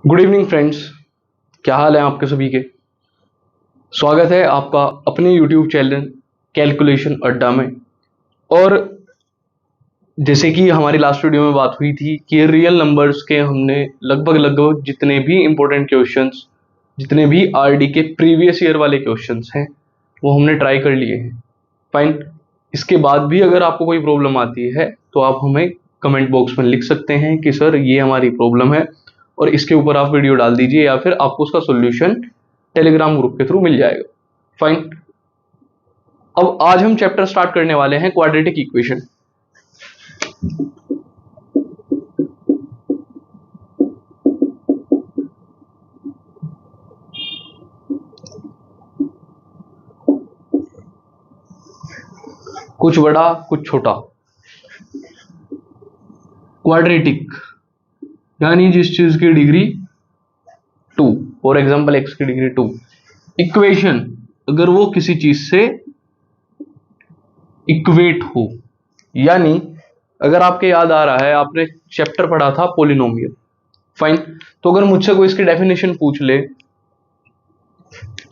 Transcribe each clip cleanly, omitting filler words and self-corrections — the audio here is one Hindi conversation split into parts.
गुड इवनिंग फ्रेंड्स, क्या हाल है आपके सभी के। स्वागत है आपका अपने यूट्यूब चैनल कैलकुलेशन अड्डा में। और जैसे कि हमारी लास्ट वीडियो में बात हुई थी कि रियल नंबर्स के हमने लगभग जितने भी इंपॉर्टेंट क्वेश्चंस, जितने भी आरडी के प्रीवियस ईयर वाले क्वेश्चंस हैं वो हमने ट्राई कर लिए हैं। फाइन। इसके बाद भी अगर आपको कोई प्रॉब्लम आती है तो आप हमें कमेंट बॉक्स में लिख सकते हैं कि सर ये हमारी प्रॉब्लम है, और इसके ऊपर आप वीडियो डाल दीजिए या फिर आपको उसका सॉल्यूशन टेलीग्राम ग्रुप के थ्रू मिल जाएगा। फाइन। अब आज हम चैप्टर स्टार्ट करने वाले हैं क्वाड्रेटिक इक्वेशन। कुछ बड़ा कुछ छोटा, क्वाड्रेटिक यानी जिस चीज की डिग्री 2, फॉर एग्जांपल x की डिग्री 2। इक्वेशन अगर वो किसी चीज से इक्वेट हो, यानी अगर आपके याद आ रहा है आपने चैप्टर पढ़ा था पॉलिनोमियल। फाइन। तो अगर मुझसे कोई इसकी डेफिनेशन पूछ ले,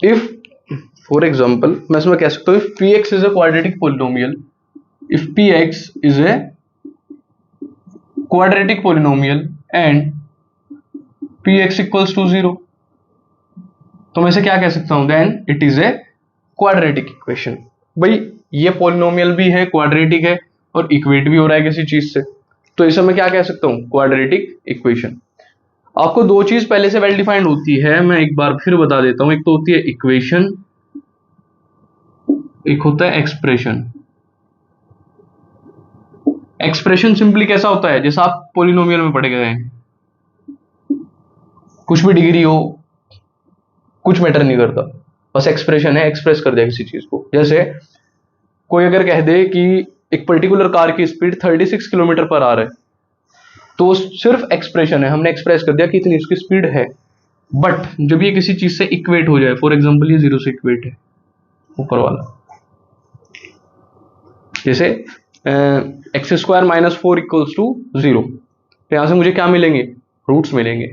इफ फॉर एग्जांपल मैं इसमें कह सकता हूं if px is a quadratic polynomial, if px is a quadratic polynomial and px equals to 0, तो मैं इसे क्या कह सकता हूं, then it is a quadratic equation. भाई ये पॉलिनोमियल भी है, क्वाड्रेटिक है और इक्वेट भी हो रहा है किसी चीज से, तो इसे मैं क्या कह सकता हूं, क्वाड्रेटिक इक्वेशन। आपको दो चीज पहले से वेल डिफाइंड होती है, मैं एक बार फिर बता देता हूं। एक तो होती है इक्वेशन, एक होता है एक्सप्रेशन। एक्सप्रेशन सिंपली कैसा होता है, जैसा आप पॉलिनोमियल में पढ़ गए हैं, कुछ भी डिग्री हो कुछ मैटर नहीं करता, बस एक्सप्रेशन है, एक्सप्रेस कर दिया किसी चीज को। जैसे कोई अगर कह दे कि एक पर्टिकुलर कार की स्पीड 36 किलोमीटर पर आवर है, तो सिर्फ एक्सप्रेशन है, हमने एक्सप्रेस कर दिया कि इतनी इसकी स्पीड है। बट जब ये किसी चीज से इक्वेट हो जाए, फॉर एग्जांपल ये 0 से इक्वेट है, ऊपर वाला, जैसे x square minus 4 equals to 0, तो यहां से मुझे क्या मिलेंगे, रूट्स मिलेंगे,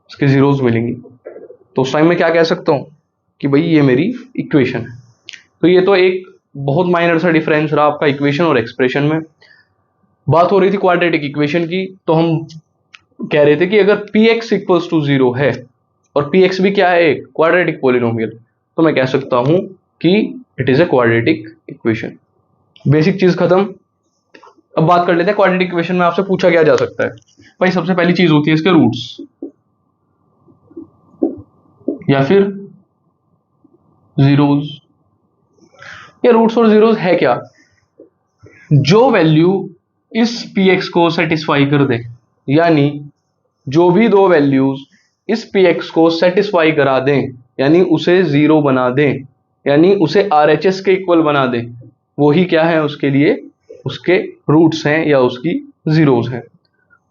इसके जीरोस मिलेंगी। तो उस टाइम में क्या कह सकता हूं कि भाई ये मेरी इक्वेशन है। तो ये तो एक बहुत माइनर सा डिफरेंस रहा आपका इक्वेशन और एक्सप्रेशन में। बात हो रही थी क्वाड्रेटिक इक्वेशन की, तो हम कह रहे थे कि अगर px इक्वल्स टू 0 है और px भी क्या है, एक क्वाड्रेटिक पॉलिनोमियल, तो मैं कह सकता हूं कि it is a quadratic equation. Basic चीज खत्म। अब बात कर लेते हैं क्वाड्रेटिक इक्वेशन में आपसे पूछा क्या जा सकता है। भाई सबसे पहली चीज होती है इसके रूट्स, या फिर जीरोस। ये रूट्स और जीरोस है क्या, जो वैल्यू इस px को सेटिस्फाई कर दे, यानी जो भी दो वैल्यूज इस px को सेटिस्फाई करा दें, यानी उसे 0 बना दें, यानी उसे RHS के इक्वल बना दें, वो ही क्या है उसके लिए, उसके रूट्स हैं या उसकी जीरोस हैं।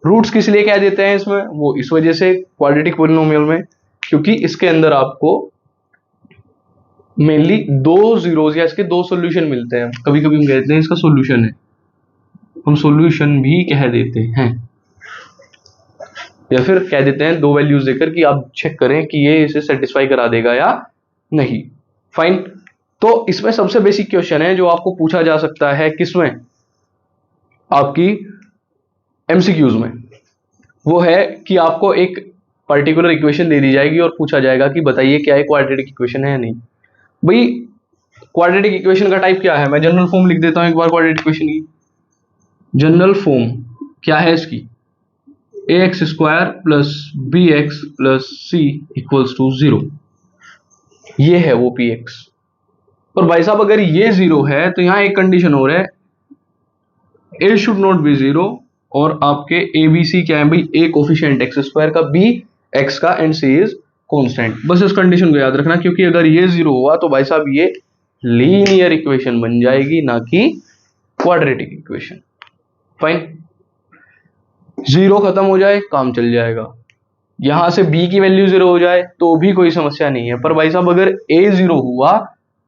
रूट्स किस लिए कह देते हैं इसमें, वो इस वजह से क्वाड्रेटिक पॉलिनोमियल में, क्योंकि इसके अंदर आपको मेनली दो जीरोस या इसके दो सॉल्यूशन मिलते हैं। कभी कभी हम कहते हैं इसका सॉल्यूशन है, हम सॉल्यूशन भी कह देते हैं, या फिर कह देते हैं दो वैल्यूज देकर कि आप चेक करें कि ये इसे सेटिस्फाई करा देगा या नहीं। फाइन। तो इसमें सबसे बेसिक क्वेश्चन है जो आपको पूछा जा सकता है किसमें, आपकी एमसीक्यूज में, वो है कि आपको एक पर्टिकुलर इक्वेशन दे दी जाएगी और पूछा जाएगा कि बताइए क्या ये क्वाड्रेटिक इक्वेशन है या नहीं। भाई क्वाड्रेटिक इक्वेशन का टाइप क्या है, मैं जनरल फॉर्म लिख देता हूं एक बार क्वाड्रेटिक इक्वेशन की। जनरल फॉर्म क्या है इसकी, ax square plus b x plus c equals to 0, ये है वो px। और भाई साहब अगर ये 0 है तो यहां एक कंडीशन और है, a शुड नॉट बी 0, और आपके ए बी सी क्या है भाई, a कोफिशिएंट एक्स स्क्वायर का, b x का एंड c इज कांस्टेंट। बस इस कंडीशन को याद रखना, क्योंकि अगर ये 0 हुआ तो भाई साहब ये लीनियर इक्वेशन बन जाएगी, ना कि क्वाड्रेटिक इक्वेशन। फाइन। 0 खत्म हो जाए काम चल जाएगा, यहां से b की वैल्यू 0 हो जाए तो भी कोई समस्या नहीं है, पर भाई साहब अगर a 0 हुआ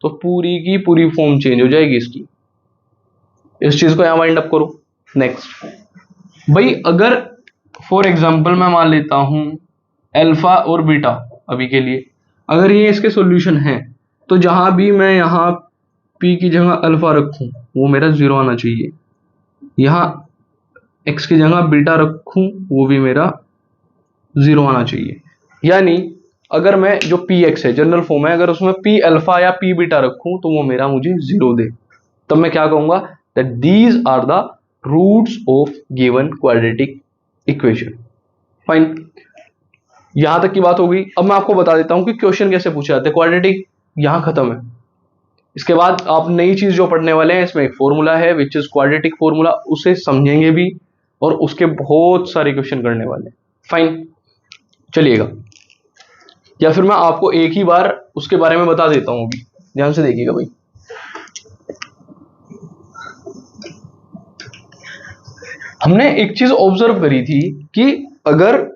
तो पूरी की पूरी फॉर्म चेंज हो जाएगी इसकी। इस चीज को यहां वाइंड अप करो। नेक्स्ट भाई, अगर फॉर एग्जांपल मैं मान लेता हूं अल्फा और बीटा अभी के लिए, अगर ये इसके सॉल्यूशन हैं तो जहां भी मैं यहाँ p की जगह अल्फा रखूं वो मेरा 0 आना चाहिए, यहाँ x की जगह बीटा रखूं वो भी मेरा 0 आना चाहिए। यानी अगर मैं जो पी एक्स है जनरल फॉर्म है, अगर उसमें पी अल्फा या पी बीटा रखूं तो वो मेरा मुझे 0 दे, तब मैं क्या कहूंगा, that these are the roots of given quadratic equation. Fine, यहां तक की बात हो गई। अब मैं आपको बता देता हूं कि क्वेश्चन कैसे पूछे जाते हैं। क्वाड्रेटिक यहां खत्म है, इसके बाद आप नई चीज जो पढ़ने वाले हैं, इसमें एक फॉर्मूला है विच इज क्वाड्रेटिक फॉर्मूला, उसे समझेंगे भी और उसके बहुत सारे क्वेश्चन करने वाले हैं। फाइन, चलिएगा, या फिर मैं आपको एक ही बार उसके बारे में बता देता हूं, अभी ध्यान से देखिएगा भाई। हमने एक चीज ऑब्जर्व करी थी कि अगर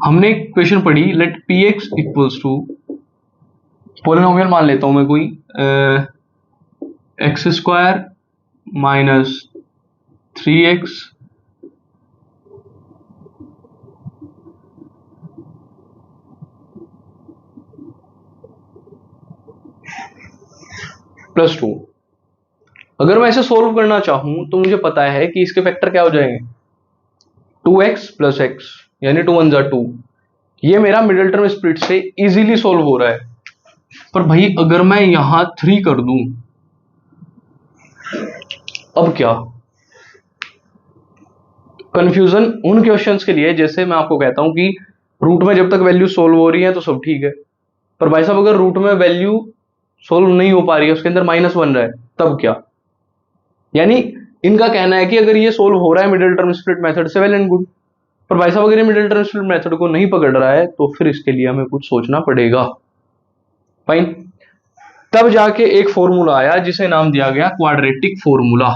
हमने एक क्वेश्चन पढ़ी, let p x equals to polynomial मान लेता हूं मैं कोई x square minus 3x plus 2। अगर मैं इसे सोल्व करना चाहूं तो मुझे पता है कि इसके फैक्टर क्या हो जाएंगे, 2x प्लस एक्स, यानी 2 1 2। ये मेरा मिडिल टर्म स्प्लिट से इजीली सोल्व हो रहा है। पर भाई अगर मैं यहां 3 कर दूं, अब क्या, कंफ्यूजन उन क्वेश्चंस के लिए जैसे मैं आपको कहता हूं कि रूट में जब तक वैल्यू सोल्व हो रही है तो सब ठीक है, पर भाई साहब अगर रूट में वैल्यू सोल्व नहीं हो पा रही है, उसके अंदर माइनस बन रहा है, तब क्या। यानी इनका कहना है कि अगर ये सोल्व हो रहा है मिडिल टर्म स्प्लिट मेथड से, वेल एंड गुड, पर भाई साहब अगर ये मिडिल टर्म स्प्लिट मेथड को नहीं पकड़ रहा है तो फिर इसके लिए हमें कुछ सोचना पड़ेगा। फाइन, तब जाके एक फॉर्मूला आया जिसे नाम दिया गया क्वाड्रेटिक फॉर्मूला।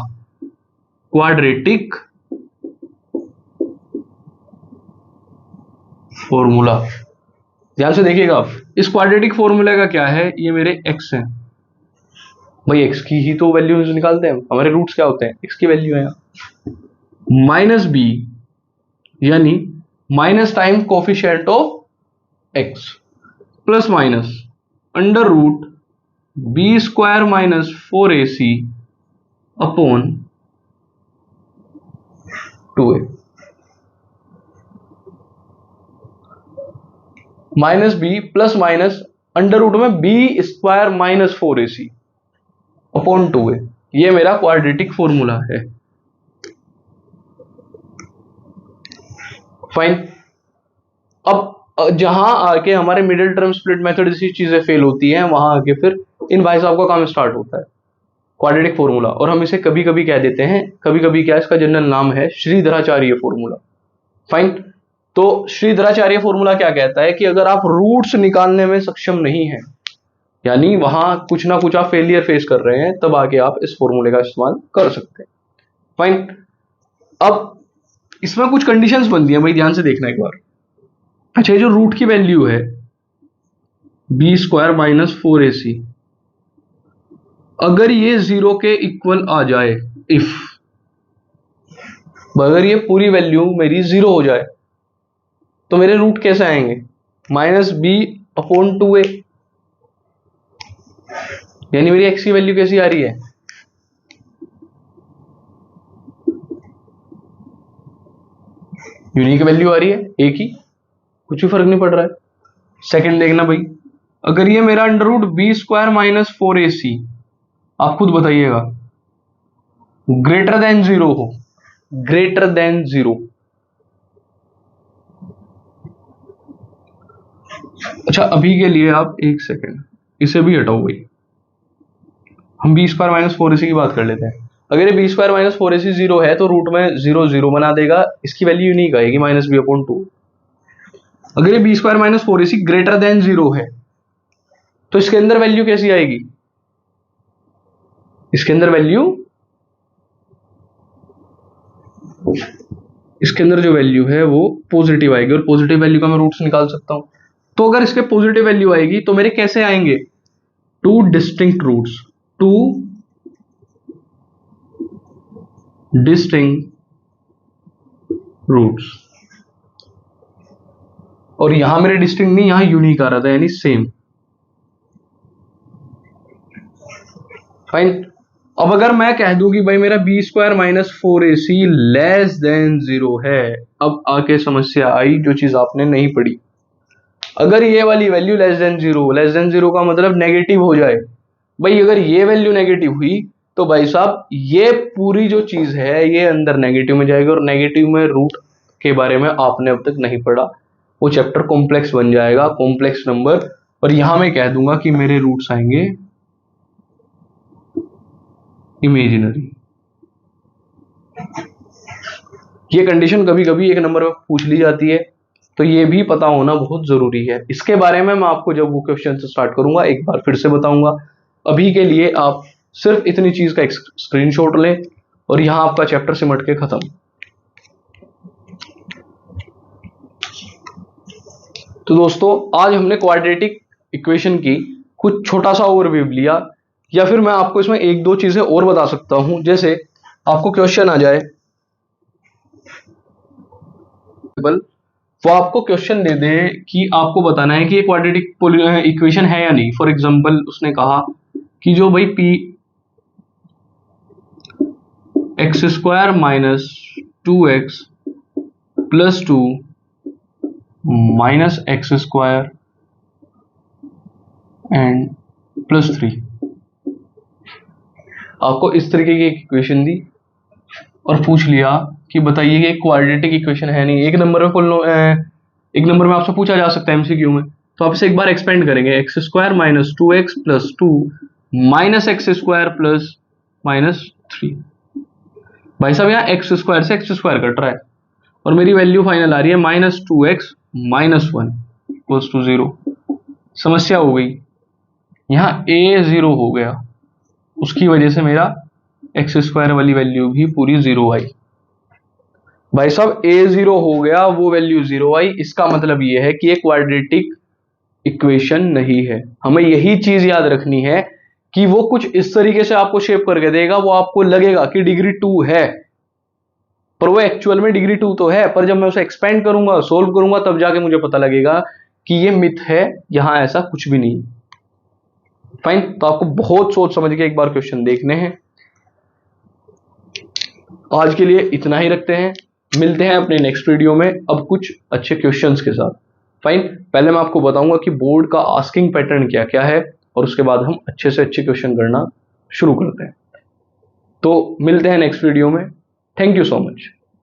क्वाड्रेटिक फॉर्मूला, ध्यान से देखिएगा आप, इस क्वाड्रेटिक फॉर्मूला का क्या है, ये मेरे x हैं भाई, x की ही तो वैल्यू निकालते हैं, हमारे रूट्स क्या होते हैं, x की वैल्यू है, माइनस बी यानी minus time coefficient of x plus minus under root b square minus 4ac upon 2a, minus b plus minus under root में b square minus 4ac upon 2a, ये मेरा क्वाड्रेटिक फॉर्मूला है। फाइन, अब जहां आके हमारे मिडिल टर्म स्प्लिट मेथड जैसी चीजें फेल होती हैं, वहां आके फिर इन भाई साहब का काम स्टार्ट होता है, क्वाड्रेटिक फॉर्मूला। और हम इसे कभी कभी कह देते हैं, कभी कभी क्या इसका जनरल नाम है, श्रीधराचार्य फॉर्मूला। फाइन, तो श्रीधराचार्य फॉर्मूला क्या कहता है कि अगर आप रूट्स निकालने में सक्षम नहीं है, यानी वहां कुछ ना कुछ आप फेलियर फेस कर रहे हैं, तब आके आप इस फॉर्मूले का इस्तेमाल कर सकते हैं। फाइन, अब इसमें कुछ कंडीशंस बनती हैं भाई, ध्यान से देखना एक बार। अच्छा, ये जो रूट की वैल्यू है बी स्क्वायर माइनस 4ac, अगर ये 0 के इक्वल आ जाए, इफ अगर ये पूरी वैल्यू मेरी 0 हो जाए तो मेरे रूट कैसे आएंगे, माइनस बी अपॉन 2a, यानी मेरी x की वैल्यू कैसी आ रही है, यूनिक वैल्यू आ रही है, एक ही, कुछ भी फर्क नहीं पड़ रहा है। सेकंड देखना भाई, अगर ये मेरा under root b square minus 4ac, आप खुद बताइएगा, ग्रेटर देन 0 हो, ग्रेटर देन 0। अच्छा, अभी के लिए आप एक सेकेंड इसे भी हटाओ भाई, हम बी स्क्वायर माइनस 4ac की बात कर लेते हैं। अगर ये बी स्क्वायर माइनस 4ac 0 है तो रूट में 0 0 बना देगा, इसकी वैल्यू यूनिक आएगी माइनस बी अपॉन 2। अगर ये b square minus 4ac greater than 0 है तो इसके अंदर वैल्यू कैसी आएगी, इसके अंदर वैल्यू, इसके अंदर जो वैल्यू है वो पॉजिटिव आएगी, और पॉजिटिव वैल्यू का मैं रूट्स निकाल सकता हूं। तो अगर इसके पॉजिटिव वैल्यू आएगी तो मेरे कैसे आएंगे, two distinct roots, two distinct roots, और यहां मेरे डिस्टिंक्ट नहीं, यहां यूनिक आ रहा था, यानी सेम। फाइन। अब अगर मैं कह दूं कि भाई मेरा b square minus 4ac less than 0 है, अब आके समस्या आई जो चीज आपने नहीं पढ़ी। अगर ये वाली वैल्यू लेस देन जीरो का मतलब नेगेटिव हो जाए, भाई अगर ये वैल्यू नेगेटिव हुई तो भाई साहब ये पूरी जो चीज है ये अंदर नेगेटिव में जाएगी, और नेगेटिव में रूट के बारे में आपने अब तक नहीं पढ़ा, वो चैप्टर कॉम्प्लेक्स बन जाएगा, कॉम्प्लेक्स नंबर। और यहां मैं कह दूंगा कि मेरे रूट्स आएंगे इमेजिनरी। ये कंडीशन कभी कभी एक नंबर में पूछ ली जाती है, तो ये भी पता होना बहुत जरूरी है। इसके बारे में मैं आपको जब वो क्वेश्चन से स्टार्ट करूंगा एक बार फिर से बताऊंगा। अभी के लिए आप सिर्फ इतनी चीज का एक स्क्रीनशॉट लें और यहां आपका चैप्टर सिमट के खत्म। तो दोस्तों आज हमने क्वाड्रेटिक इक्वेशन की कुछ छोटा सा ओवरव्यू लिया, या फिर मैं आपको इसमें एक दो चीजें और बता सकता हूं। जैसे आपको क्वेश्चन आ जाए, वो आपको क्वेश्चन दे दे कि आपको बताना है कि ये क्वाड्रेटिक इक्वेशन है या नहीं। फॉर एग्जांपल उसने कहा कि जो भाई P x square minus 2x plus 2 minus x square and plus 3, आपको इस तरीके की इक्वेशन दी और पूछ लिया कि बताइए कि क्वाड्रेटिक इक्वेशन है नहीं। एक नंबर में आपसे पूछा जा सकता है एमसीक्यू में, तो आप इसे एक बार एक्सपेंड करेंगे, x square minus 2x plus 2 minus x square plus minus 3। भाई साहब यहाँ एक्स स्क्वायर से एक्स स्क्वायर कट रहा है और मेरी वैल्यू फाइनल आ रही है minus 2x minus 1 equals to 0। समस्या हो गई, यहाँ a 0 हो गया, उसकी वजह से मेरा एक्स स्क्वायर वाली वैल्यू भी पूरी 0 आई। भाई साहब a 0 हो गया, वो वैल्यू 0 आई, इसका मतलब ये है कि ये क्वाड्रेटिक इक्वेशन नहीं है। हमें यही चीज याद रखनी है कि वो कुछ इस तरीके से आपको शेप करके देगा, वो आपको लगेगा कि डिग्री 2 है, पर वो एक्चुअल में डिग्री 2 तो है, पर जब मैं उसे एक्सपेंड करूंगा, सोल्व करूंगा, तब जाके मुझे पता लगेगा कि ये मिथ है, यहां ऐसा कुछ भी नहीं। फाइन। तो आपको बहुत सोच समझ के एक बार क्वेश्चन देखने हैं। आज के लिए इतना ही रखते हैं, मिलते हैं अपने नेक्स्ट वीडियो में अब कुछ अच्छे क्वेश्चंस के साथ। फाइन। पहले मैं आपको बताऊंगा कि बोर्ड का आस्किंग पैटर्न क्या क्या है, और उसके बाद हम अच्छे से अच्छे क्वेश्चन करना शुरू करते हैं। तो मिलते हैं नेक्स्ट वीडियो में। Thank you so much.